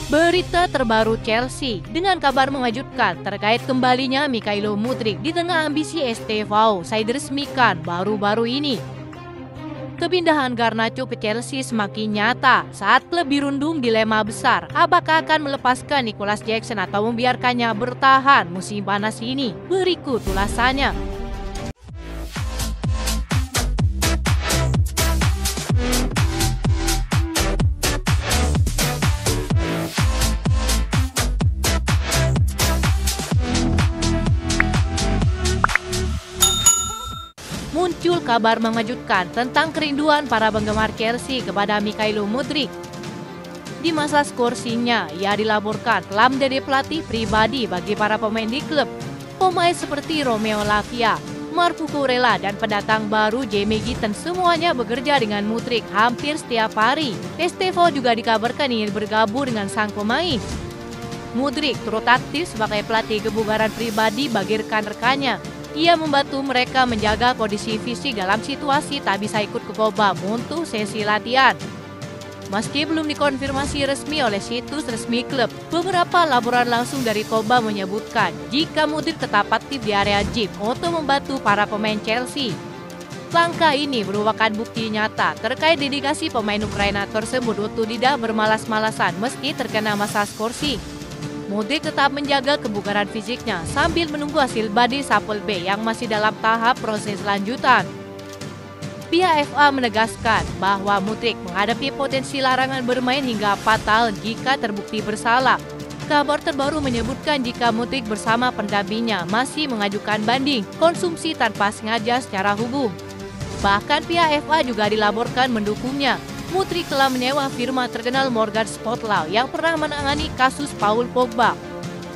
Berita terbaru Chelsea dengan kabar mengejutkan terkait kembalinya Mykhailo Mudryk di tengah ambisi STVO saya diresmikan baru-baru ini. Kepindahan Garnacho ke Chelsea semakin nyata saat klub dirundung dilema besar apakah akan melepaskan Nicholas Jackson atau membiarkannya bertahan musim panas ini. Berikut ulasannya. Muncul kabar mengejutkan tentang kerinduan para penggemar Chelsea kepada Mykhailo Mudryk. Di masa skorsinya, ia dilaporkan telah menjadi pelatih pribadi bagi para pemain di klub. Pemain seperti Romeo Lavia, Marco Kurela, dan pendatang baru Jamie Gitton semuanya bekerja dengan Mudryk hampir setiap hari. STVO juga dikabarkan ingin bergabung dengan sang pemain. Mudryk turut aktif sebagai pelatih kebugaran pribadi bagi rekan-rekannya. Ia membantu mereka menjaga kondisi fisik dalam situasi tak bisa ikut ke Cobham untuk sesi latihan. Meski belum dikonfirmasi resmi oleh situs resmi klub, beberapa laporan langsung dari Cobham menyebutkan jika Mudryk tetap aktif di area gym untuk membantu para pemain Chelsea. Langkah ini merupakan bukti nyata terkait dedikasi pemain Ukraina tersebut untuk tidak bermalas-malasan meski terkena masa skorsi. Mudryk tetap menjaga kebugaran fisiknya sambil menunggu hasil body Sapel B yang masih dalam tahap proses lanjutan. Pihak FA menegaskan bahwa Mudryk menghadapi potensi larangan bermain hingga fatal jika terbukti bersalah. Kabar terbaru menyebutkan jika Mudryk bersama pendampingnya masih mengajukan banding konsumsi tanpa sengaja secara hukum. Bahkan pihak FA juga dilaporkan mendukungnya. Mudryk telah menyewa firma terkenal Morgan Spurlock yang pernah menangani kasus Paul Pogba.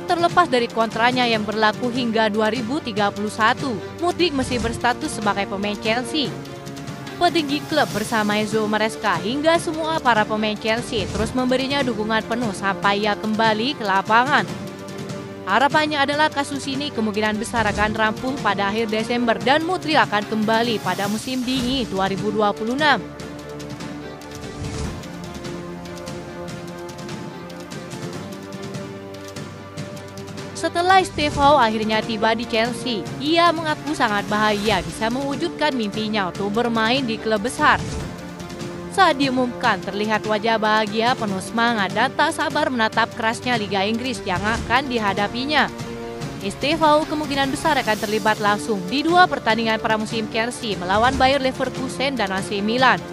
Terlepas dari kontraknya yang berlaku hingga 2031, Mudryk masih berstatus sebagai pemain Chelsea. Petinggi klub bersama Enzo Maresca hingga semua para pemain Chelsea terus memberinya dukungan penuh sampai ia kembali ke lapangan. Harapannya adalah kasus ini kemungkinan besar akan rampung pada akhir Desember dan Mudryk akan kembali pada musim dingin 2026. Setelah STVO akhirnya tiba di Chelsea, ia mengaku sangat bahagia bisa mewujudkan mimpinya untuk bermain di klub besar. Saat diumumkan, terlihat wajah bahagia penuh semangat dan tak sabar menatap kerasnya Liga Inggris yang akan dihadapinya. STVO kemungkinan besar akan terlibat langsung di dua pertandingan pramusim Chelsea melawan Bayer Leverkusen dan AC Milan.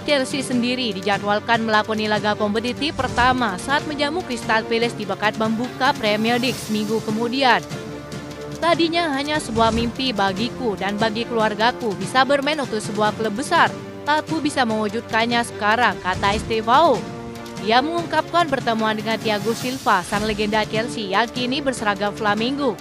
Chelsea sendiri dijadwalkan melakoni laga kompetitif pertama saat menjamu Crystal Palace di bakat membuka Premier League seminggu kemudian. Tadinya hanya sebuah mimpi bagiku dan bagi keluargaku bisa bermain untuk sebuah klub besar. Aku bisa mewujudkannya sekarang, kata STVO. Ia mengungkapkan pertemuan dengan Thiago Silva, sang legenda Chelsea yang kini berseragam Flamingo.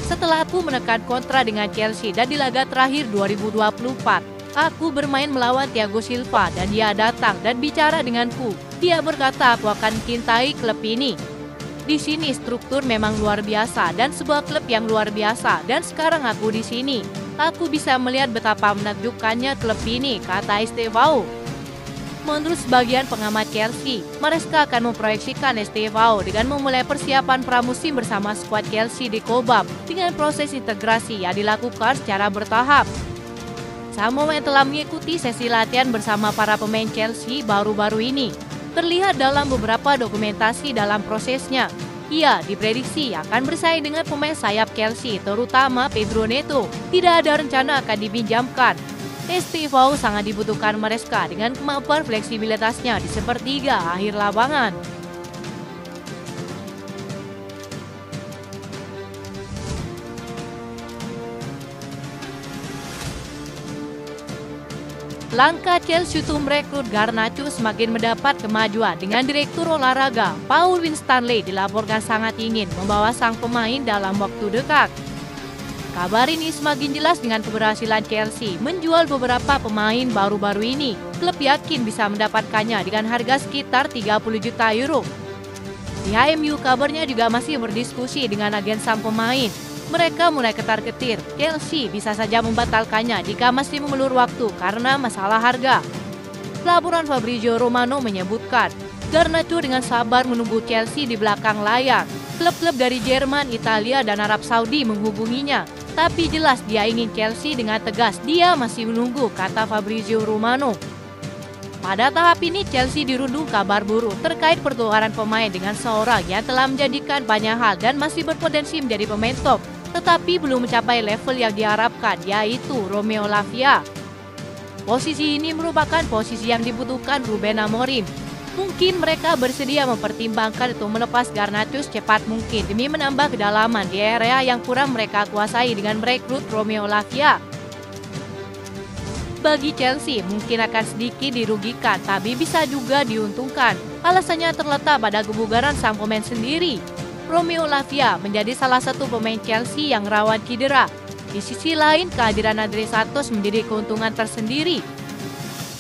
Setelah aku menekan kontra dengan Chelsea dan di laga terakhir 2024, aku bermain melawan Thiago Silva dan dia datang dan bicara denganku. Dia berkata aku akan cintai klub ini. Di sini struktur memang luar biasa dan sebuah klub yang luar biasa dan sekarang aku di sini. Aku bisa melihat betapa menakjubkannya klub ini, kata STVO. Menurut sebagian pengamat Chelsea, Maresca akan memproyeksikan STVO dengan memulai persiapan pramusim bersama skuad Chelsea di Cobham dengan proses integrasi yang dilakukan secara bertahap. Sang pemain telah mengikuti sesi latihan bersama para pemain Chelsea baru-baru ini. Terlihat dalam beberapa dokumentasi dalam prosesnya. Ia diprediksi akan bersaing dengan pemain sayap Chelsea, terutama Pedro Neto. Tidak ada rencana akan dipinjamkan. STVO sangat dibutuhkan Maresca dengan kemampuan fleksibilitasnya di sepertiga akhir lapangan. Langkah Chelsea untuk merekrut Garnacho semakin mendapat kemajuan dengan Direktur Olahraga Paul Winstanley dilaporkan sangat ingin membawa sang pemain dalam waktu dekat. Kabar ini semakin jelas dengan keberhasilan Chelsea menjual beberapa pemain baru-baru ini. Klub yakin bisa mendapatkannya dengan harga sekitar 30 juta euro. Di HMU kabarnya juga masih berdiskusi dengan agen sang pemain. Mereka mulai ketar-ketir, Chelsea bisa saja membatalkannya jika masih mengulur waktu karena masalah harga. Laporan Fabrizio Romano menyebutkan, Garnacho dengan sabar menunggu Chelsea di belakang layar. Klub-klub dari Jerman, Italia, dan Arab Saudi menghubunginya. Tapi jelas dia ingin Chelsea. Dengan tegas dia masih menunggu, kata Fabrizio Romano. Pada tahap ini Chelsea dirundung kabar buruk terkait pertukaran pemain dengan seorang yang telah menjadikan banyak hal dan masih berpotensi menjadi pemain top, tetapi belum mencapai level yang diharapkan, yaitu Romeo Lavia. Posisi ini merupakan posisi yang dibutuhkan Ruben Amorim. Mungkin mereka bersedia mempertimbangkan untuk melepas Garnacho secepat mungkin demi menambah kedalaman di area yang kurang mereka kuasai dengan merekrut Romeo Lavia. Bagi Chelsea mungkin akan sedikit dirugikan, tapi bisa juga diuntungkan. Alasannya terletak pada kebugaran sang pemain sendiri. Romeo Lavia menjadi salah satu pemain Chelsea yang rawan cedera. Di sisi lain, kehadiran André Santos menjadi keuntungan tersendiri.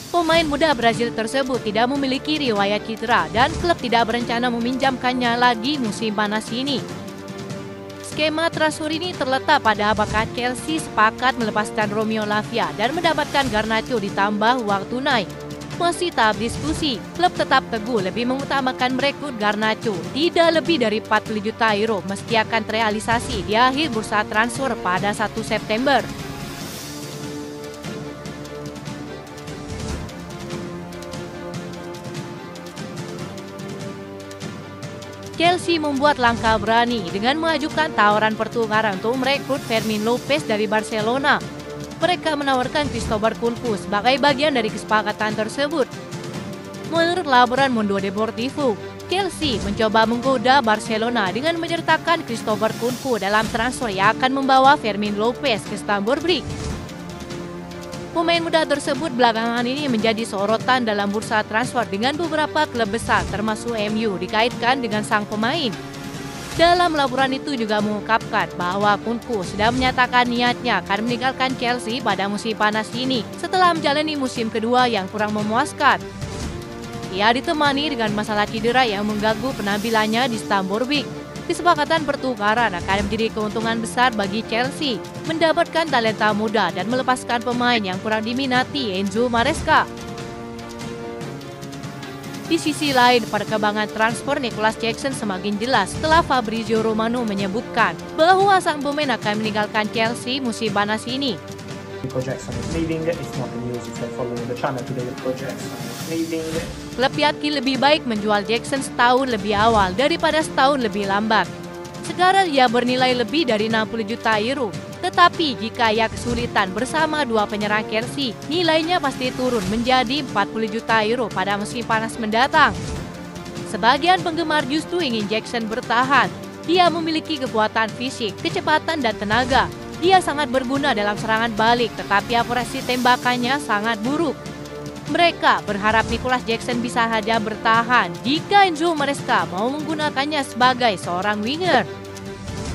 Pemain muda Brazil tersebut tidak memiliki riwayat cedera dan klub tidak berencana meminjamkannya lagi musim panas ini. Skema transfer ini terletak pada apakah Chelsea sepakat melepaskan Romeo Lavia dan mendapatkan Garnacho ditambah uang tunai. Masih tahap diskusi, klub tetap teguh lebih mengutamakan merekrut Garnacho tidak lebih dari 40 juta euro meski akan terrealisasi di akhir bursa transfer pada 1 September. Chelsea membuat langkah berani dengan mengajukan tawaran pertukaran untuk merekrut Fermin Lopez dari Barcelona. Mereka menawarkan Christopher Kunku sebagai bagian dari kesepakatan tersebut. Menurut laporan Mundo Deportivo, Chelsea mencoba menggoda Barcelona dengan menyertakan Christopher Kunku dalam transfer yang akan membawa Fermin Lopez ke Stamford Bridge. Pemain muda tersebut belakangan ini menjadi sorotan dalam bursa transfer dengan beberapa klub besar termasuk MU dikaitkan dengan sang pemain. Dalam laporan itu juga mengungkapkan bahwa Kunku sudah menyatakan niatnya akan meninggalkan Chelsea pada musim panas ini setelah menjalani musim kedua yang kurang memuaskan. Ia ditemani dengan masalah cedera yang mengganggu penampilannya di Stamford Bridge. Kesepakatan pertukaran akan menjadi keuntungan besar bagi Chelsea, mendapatkan talenta muda dan melepaskan pemain yang kurang diminati Enzo Maresca. Di sisi lain, perkembangan transfer Nicolas Jackson semakin jelas setelah Fabrizio Romano menyebutkan bahwa sang pemain akan meninggalkan Chelsea musim panas ini. Klub yakin lebih baik menjual Jackson setahun lebih awal daripada setahun lebih lambat. Sekarang ia bernilai lebih dari 60 juta euro. Tetapi jika ia kesulitan bersama dua penyerang Chelsea, nilainya pasti turun menjadi 40 juta euro pada musim panas mendatang. Sebagian penggemar justru ingin Jackson bertahan. Dia memiliki kekuatan fisik, kecepatan, dan tenaga. Dia sangat berguna dalam serangan balik, tetapi akurasi tembakannya sangat buruk. Mereka berharap Nicolas Jackson bisa saja bertahan jika Enzo Maresca mau menggunakannya sebagai seorang winger.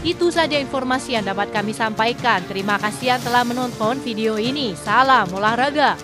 Itu saja informasi yang dapat kami sampaikan. Terima kasih yang telah menonton video ini. Salam olahraga.